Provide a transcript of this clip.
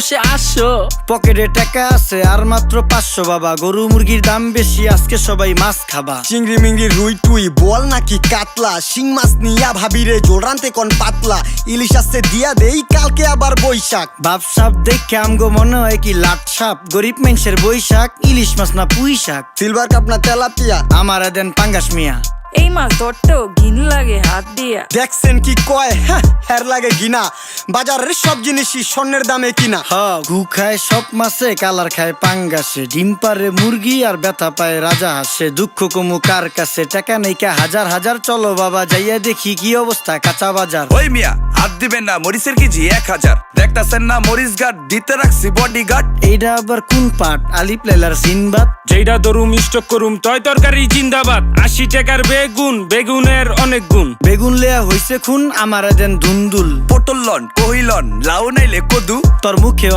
আসো। পকেটে টাকা আছে আর মাত্র 500 বাবা, গরু মুরগির দাম বেশি, আজকে সবাই মাছ খাবা। চিংড়ি মিংড়ি রুই টুই বল নাকি কাতলা, শিং মাছ নিয়া ভাবিরে জোল রানতে কোন পাতলা, ইলিশ আসছে দিয়া দেই কালকে আবার বৈশাখ। বাপ সাপ দেখে আমগো মনে হয় কি লাট সাপ, গরিব মানুষের বৈশাখ, ইলিশ মাছ না পুঁই শাক। সিলভার কাপ না তেলাপিয়া, আমারে দেন পাঙ্গাস মিয়া। এই মাছ ধরতেও ঘিন লাগে হাত দিয়া। দেখছেন কি কয়, হের লাগে গিনা, বাজারের সব জিনিসই স্বর্ণের দামে কিনা। হ ঘু খায় সব মাছে, কালার খায় পাঙ্গাসে, ডিম পারে মুরগি আর ব্যথা পায় রাজা হাসে। দুঃখ কমু কার কাছে, টাকা নেই কা হাজার হাজার, চলো বাবা যাইয়া দেখি কি অবস্থা কাঁচা বাজার। ওই মিয়া হাত দিবেন না, মরিচের কেজি 1000। দেখতাছেন না মরিচ গার্ড দিতে রাখছি বডি গার্ড। এইটা আবার কোন পাট, আলিপ লাইলার সিনবাদ? যেইটা ধরুম স্টক করুম তয় তরকারি জিন্দাবাদ। 80 টাকার বেগুন, বেগুনের অনেক গুণ। বেগুন লেয়া হইছে খুন, আমারে দেন ধুন্দুল। পটল লন, কহিলন, লাউ নাইলে কদু। তোর মুখে